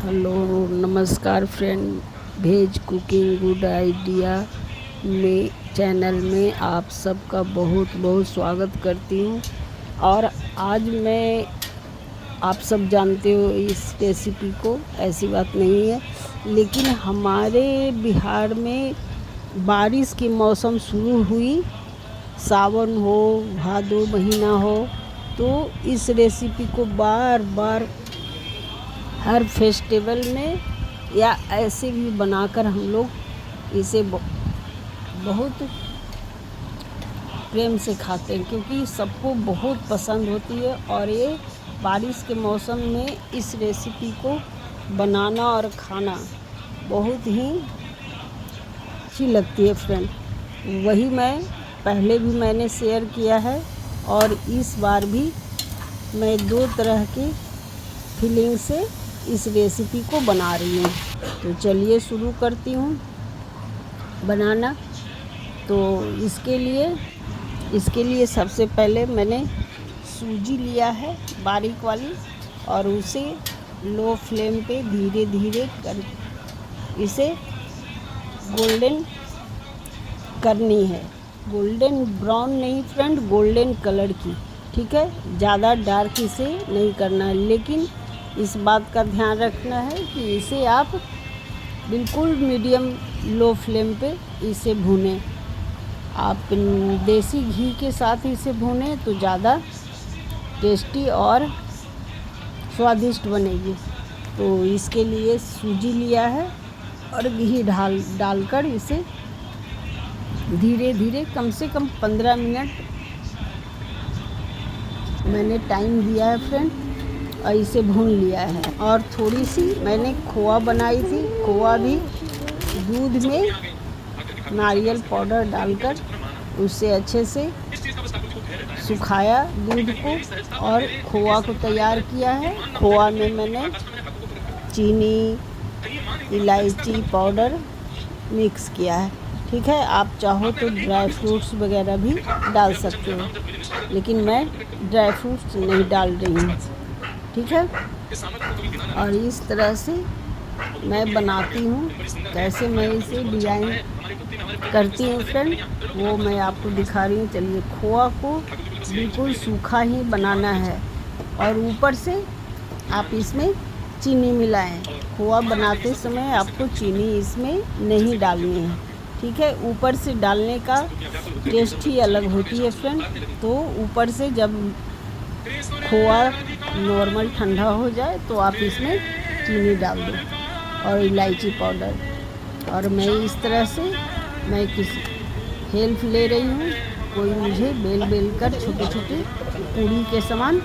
Hello नमस्कार friend, भेज cooking good idea में चैनल में आप सबका बहुत बहुत स्वागत करती हूँ। और आज मैं, आप सब जानते हो इस रेसिपी को, ऐसी बात नहीं है, लेकिन हमारे बिहार में बारिश की मौसम शुरू हुई, सावन हो, भादो महीना हो, तो इस रेसिपी को बार बार हर फेस्टिवल में या ऐसे भी बनाकर हम लोग इसे बहुत प्रेम से खाते हैं, क्योंकि सबको बहुत पसंद होती है। और ये बारिश के मौसम में इस रेसिपी को बनाना और खाना बहुत ही अच्छी लगती है फ्रेंड। वही मैं पहले भी मैंने शेयर किया है और इस बार भी मैं दो तरह की फीलिंग से इस रेसिपी को बना रही हूँ। तो चलिए शुरू करती हूँ बनाना। तो इसके लिए सबसे पहले मैंने सूजी लिया है बारीक वाली, और उसे लो फ्लेम पे धीरे धीरे कर इसे गोल्डन करनी है। गोल्डन ब्राउन नहीं फ्रेंड, गोल्डन कलर की, ठीक है। ज़्यादा डार्क इसे नहीं करना है, लेकिन इस बात का ध्यान रखना है कि इसे आप बिल्कुल मीडियम लो फ्लेम पे इसे भूनें। आप देसी घी के साथ इसे भूनें तो ज़्यादा टेस्टी और स्वादिष्ट बनेगी। तो इसके लिए सूजी लिया है और घी डालकर इसे धीरे धीरे कम से कम 15 मिनट मैंने टाइम दिया है फ्रेंड, और इसे भून लिया है। और थोड़ी सी मैंने खोआ बनाई थी, खोआ भी दूध में नारियल पाउडर डालकर उसे अच्छे से सुखाया दूध को और खोआ को तैयार किया है। खोआ में मैंने चीनी, इलायची पाउडर मिक्स किया है, ठीक है। आप चाहो तो ड्राई फ्रूट्स वगैरह भी डाल सकते हो, लेकिन मैं ड्राई फ्रूट्स नहीं डाल रही हूँ, ठीक है। और इस तरह से मैं बनाती हूँ। कैसे मैं इसे डिज़ाइन करती हूँ फ्रेंड, वो मैं आपको दिखा रही हूँ। चलिए, खोआ को बिल्कुल सूखा ही बनाना है और ऊपर से आप इसमें चीनी मिलाएं। खोआ बनाते समय आपको चीनी इसमें नहीं डालनी है, ठीक है। ऊपर से डालने का टेस्ट ही अलग होती है फ्रेंड। तो ऊपर से जब खोआ नॉर्मल ठंडा हो जाए तो आप इसमें चीनी डाल दो और इलायची पाउडर। और मैं इस तरह से मैं किसी हेल्प ले रही हूँ। कोई मुझे बेल कर छोटे छोटे पूरी के समान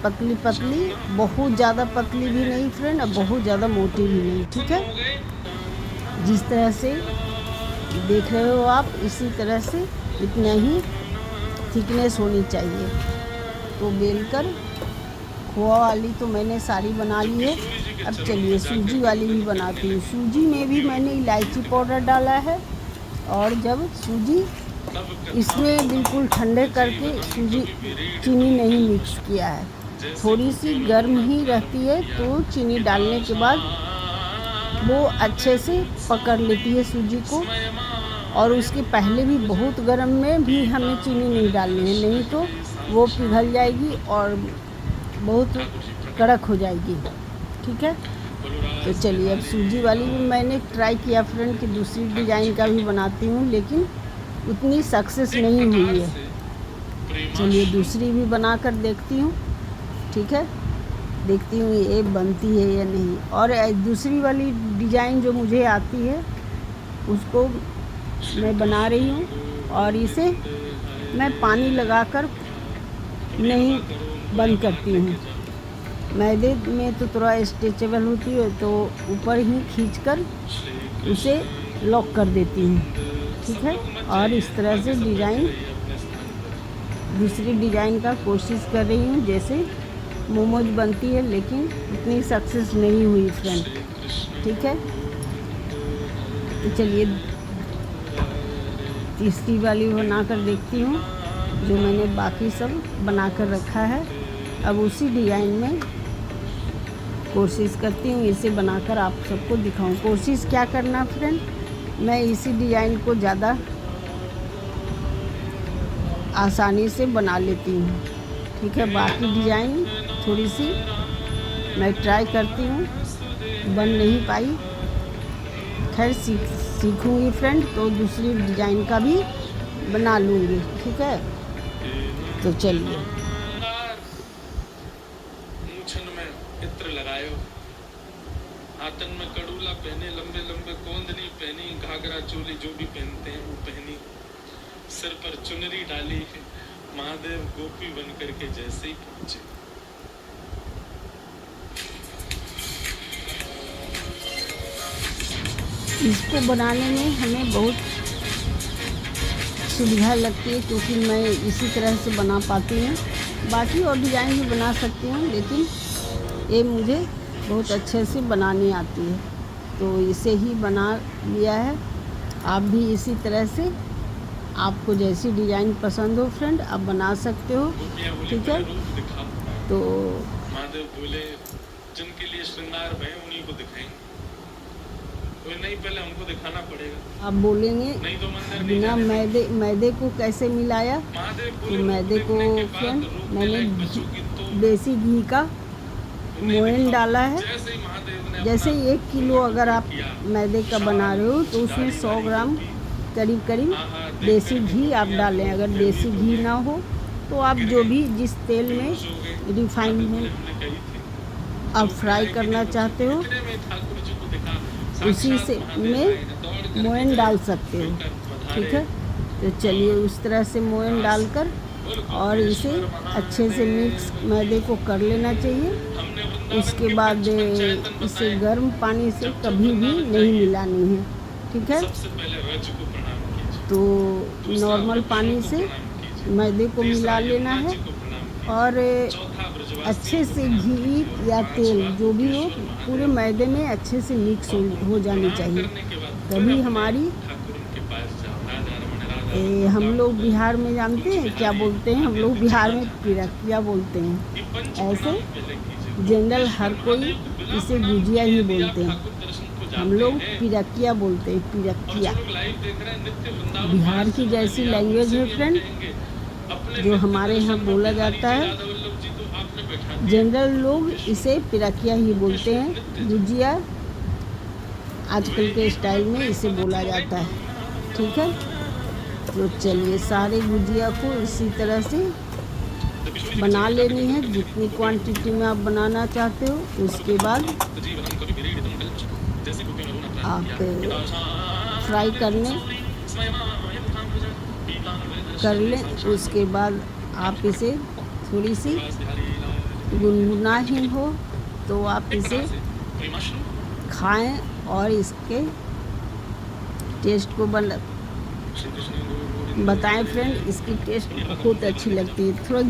पतली पतली, बहुत ज़्यादा पतली भी नहीं फ्रेंड और बहुत ज़्यादा मोटी भी नहीं, ठीक है। जिस तरह से देख रहे हो आप, इसी तरह से इतना ही थिकनेस होनी चाहिए। तो बेलकर खोआ वाली तो मैंने सारी बना ली है। अब चलिए सूजी वाली भी बनाती हूँ। सूजी में भी मैंने इलायची पाउडर डाला है, और जब सूजी इसमें बिल्कुल ठंडे करके सूजी चीनी नहीं मिक्स किया है, थोड़ी सी गर्म ही रहती है, तो चीनी डालने के बाद वो अच्छे से पकड़ लेती है सूजी को। और उसके पहले भी बहुत गर्म में भी हमें चीनी नहीं डालनी है, नहीं तो वो पिघल जाएगी और बहुत कड़क हो जाएगी, ठीक है। तो चलिए, अब सूजी वाली भी मैंने ट्राई किया फ्रेंड कि दूसरी डिज़ाइन का भी बनाती हूँ, लेकिन उतनी सक्सेस नहीं हुई है। चलिए दूसरी भी बनाकर देखती हूँ, ठीक है। देखती हूँ ये बनती है या नहीं। और दूसरी वाली डिज़ाइन जो मुझे आती है उसको मैं बना रही हूँ, और इसे मैं पानी लगाकर नहीं बंद करती हूँ। मैदे में तो थोड़ा स्ट्रेचेबल होती है, तो ऊपर ही खींचकर उसे लॉक कर देती हूँ, ठीक है। और इस तरह से दूसरी डिज़ाइन का कोशिश कर रही हूँ, जैसे मोमोज बनती है, लेकिन उतनी सक्सेस नहीं हुई फ्रेंड, ठीक है। तो चलिए तीसरी वाली बनाकर देखती हूँ, जो मैंने बाकी सब बनाकर रखा है। अब उसी डिज़ाइन में कोशिश करती हूँ इसे बनाकर आप सबको दिखाऊं। कोशिश क्या करना फ्रेंड, मैं इसी डिज़ाइन को ज़्यादा आसानी से बना लेती हूँ। ठीक है, बाकी डिज़ाइन थोड़ी सी मैं ट्राई करती हूँ, बन नहीं पाई। खैर सीखूँगी फ्रेंड तो दूसरी डिज़ाइन का भी बना लूँगी। ठीक है, तो चलिए। मूछन में इत्र लगायो, हाथन में कड़ूला पहने, लंबे लंबे कोंदनी पहनी, घाघरा चोली जो भी पहनते हैं वो पहनी, सिर पर चुनरी डाली, महादेव गोपी बन करके जैसे ही पहुंचे। इसको बनाने में हमें बहुत सुविधा लगती है क्योंकि मैं इसी तरह से बना पाती हूँ। बाकी और डिज़ाइन भी बना सकती हूँ, लेकिन ये मुझे बहुत अच्छे से बनानी आती है, तो इसे ही बना लिया है। आप भी इसी तरह से आपको जैसी डिज़ाइन पसंद हो फ्रेंड आप बना सकते हो। ठीक है, तो महादेव बोले जिनके लिए श्रृंगार भय उन्हीं को दिखाएंगे, तो नहीं पहले हमको दिखाना पड़ेगा। आप बोलेंगे नहीं तो मंदिर बिना मैदे को कैसे मिलाया, तो मैदे को फ्रेंड मैंने देसी घी का मोयन डाला है। जैसे 1 किलो अगर आप मैदे का बना रहे हो तो उसमें 100 ग्राम करीब देसी घी आप डालें। अगर देसी घी ना हो तो आप जो भी जिस तेल में रिफाइंड में आप फ्राई करना चाहते हो उसी से में मोयन डाल सकते हो। ठीक है, तो चलिए उस तरह से मोयन डालकर और इसे अच्छे से मिक्स मैदे को कर लेना चाहिए। उसके बाद इसे गर्म पानी से कभी भी नहीं मिलानी है। ठीक है, तो नॉर्मल पानी से मैदे को मिला लेना है और अच्छे से घी या तेल जो भी हो पूरे मैदे में अच्छे से मिक्स हो जानी चाहिए। तभी हमारी हम लोग बिहार में जानते हैं क्या बोलते हैं, हम लोग बिहार में पिरकिया बोलते हैं। ऐसे जनरल हर कोई इसे गुजिया ही बोलते हैं, हम लोग पिरकिया बोलते हैं। पिरकिया बिहार की जैसी लैंग्वेज है फ्रेंड, जो हमारे यहाँ बोला जाता है। जनरल लोग इसे पिरकिया ही बोलते हैं। गुजिया आजकल के स्टाइल में इसे बोला जाता है। ठीक है, तो चलिए सारे गुजिया को इसी तरह से बना लेनी है जितनी क्वांटिटी में आप बनाना चाहते हो। उसके बाद आप फ्राई कर लें। उसके बाद आप इसे थोड़ी सी गुनगुना ही हो तो आप इसे खाएं और इसके टेस्ट को बताएं फ्रेंड। इसकी टेस्ट बहुत अच्छी लगती है, थोड़ा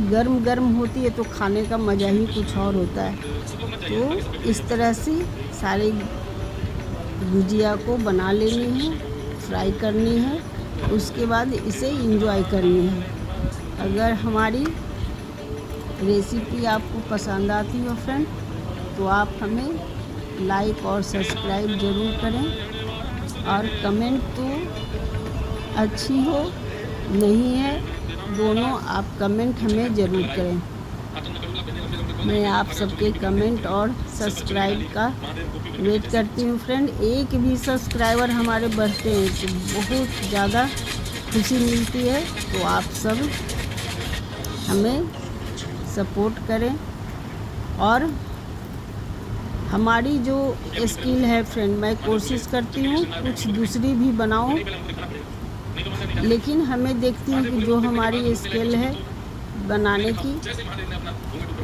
गर्म होती है तो खाने का मज़ा ही कुछ और होता है। तो इस तरह से सारे गुजिया को बना लेनी है, फ्राई करनी है, उसके बाद इसे एंजॉय करनी है। अगर हमारी रेसिपी आपको पसंद आती हो फ्रेंड तो आप हमें लाइक और सब्सक्राइब ज़रूर करें, और कमेंट तो अच्छी हो नहीं है दोनों आप कमेंट हमें ज़रूर करें। मैं आप सबके कमेंट और सब्सक्राइब का वेट करती हूँ फ्रेंड। एक भी सब्सक्राइबर हमारे बढ़ते हैं तो बहुत ज़्यादा खुशी मिलती है। तो आप सब हमें सपोर्ट करें और हमारी जो स्किल है फ्रेंड, मैं कोशिश करती हूँ कुछ दूसरी भी बनाऊँ, लेकिन हमें देखती हूँ कि जो हमारी स्किल है बनाने की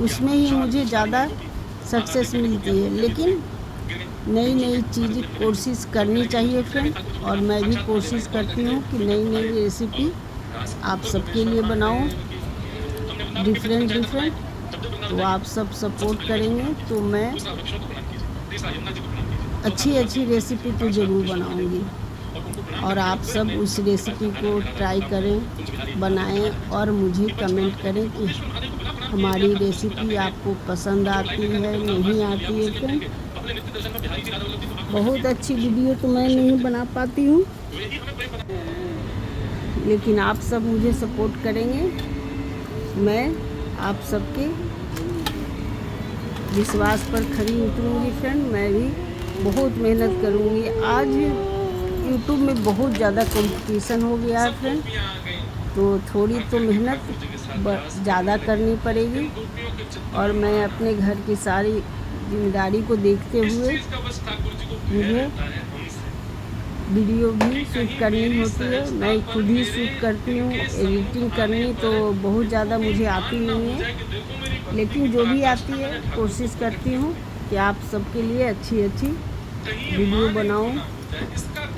उसमें ही मुझे ज़्यादा सक्सेस मिलती है। लेकिन नई चीज़ कोशिश करनी चाहिए फ्रेंड, और मैं भी कोशिश करती हूँ कि नई रेसिपी आप सबके लिए बनाऊँ डिफरेंट। तो आप सब सपोर्ट करेंगे तो मैं अच्छी रेसिपी तो ज़रूर बनाऊँगी, और आप सब उस रेसिपी को ट्राई करें, बनाएं और मुझे कमेंट करें कि हमारी रेसिपी आपको पसंद आती है नहीं आती है फ्रेंड। बहुत अच्छी वीडियो तो मैं नहीं बना पाती हूँ, लेकिन आप सब मुझे सपोर्ट करेंगे। मैं आप सबके विश्वास पर खरी उतरूँगी फ्रेंड। मैं भी बहुत मेहनत करूँगी। आज यूट्यूब में बहुत ज़्यादा कंपटीशन हो गया है फ्रेंड, तो थोड़ी तो मेहनत ज़्यादा करनी पड़ेगी। और मैं अपने घर की सारी जिम्मेदारी को देखते हुए मुझे वीडियो भी शूट करनी होती है। मैं खुद ही शूट करती हूँ। एडिटिंग करनी तो बहुत ज़्यादा मुझे आती नहीं है, लेकिन जो भी आती है कोशिश करती हूँ कि आप सबके लिए अच्छी अच्छी वीडियो बनाऊँ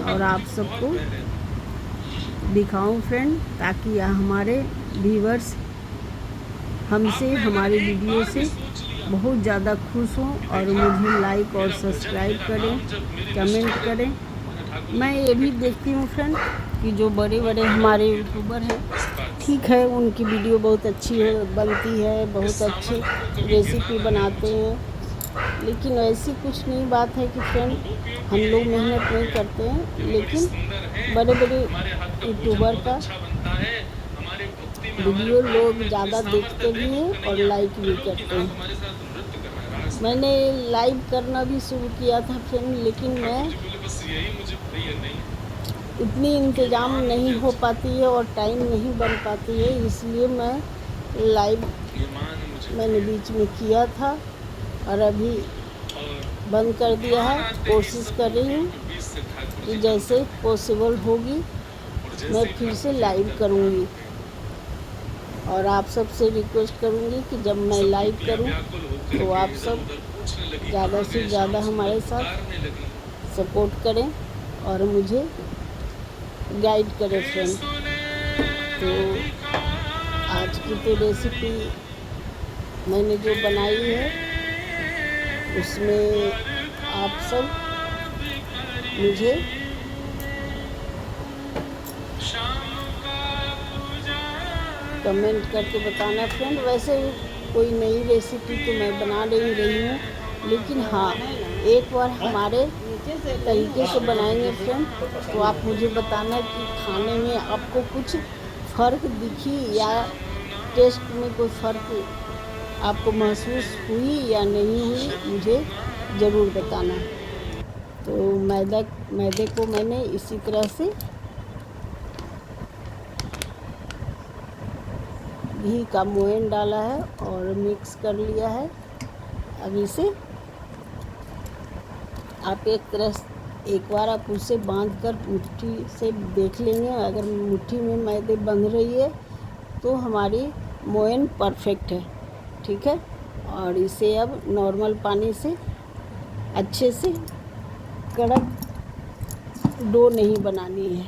और आप सबको दिखाऊं फ्रेंड, ताकि हमारे व्यूअर्स हमसे हमारे वीडियो से बहुत ज़्यादा खुश हों और मुझे लाइक और सब्सक्राइब करें, कमेंट करें। मैं ये भी देखती हूँ फ्रेंड कि जो बड़े बड़े हमारे यूट्यूबर हैं, ठीक है, उनकी वीडियो बहुत अच्छी बनती है, बहुत अच्छी रेसिपी बनाते हैं, लेकिन ऐसी कुछ नहीं बात है कि फ्रेंड हम लोग मेहनत नहीं करते हैं, लेकिन बड़े बड़े यूट्यूबर का वीडियो लोग ज़्यादा देखते भी हैं और लाइक भी करते हैं। मैंने लाइव करना भी शुरू किया था फ्रेंड, लेकिन मैं इतनी इंतज़ाम नहीं हो पाती है और टाइम नहीं बन पाती है, इसलिए मैं लाइव मैंने बीच में किया था और अभी बंद कर दिया है। कोशिश कर रही हूँ कि जैसे पॉसिबल होगी मैं फिर से लाइव करूँगी, और आप सब से रिक्वेस्ट करूँगी कि जब मैं लाइव करूँ तो आप सब ज़्यादा से ज़्यादा हमारे साथ सपोर्ट करें और मुझे गाइड करें फ्रेंड। तो आज की तो रेसिपी मैंने जो बनाई है उसमें आप सब मुझे कमेंट करके बताना फ्रेंड। वैसे कोई नई रेसिपी तो मैं बना नहीं रही हूँ, लेकिन हाँ, एक बार हमारे तरीके से बनाएंगे फ्रेंड तो आप मुझे बताना कि खाने में आपको कुछ फ़र्क दिखी या टेस्ट में कोई फ़र्क आपको महसूस हुई या नहीं हुई, मुझे ज़रूर बताना। तो मैदे को मैंने इसी तरह से घी का मोयन डाला है और मिक्स कर लिया है। अब इसे आप एक बार आप उसे बांध कर मुट्ठी से देख लेंगे। अगर मुट्ठी में मैदे बंध रही है तो हमारी मोयन परफेक्ट है, ठीक है। और इसे अब नॉर्मल पानी से अच्छे से कड़क डो नहीं बनानी है।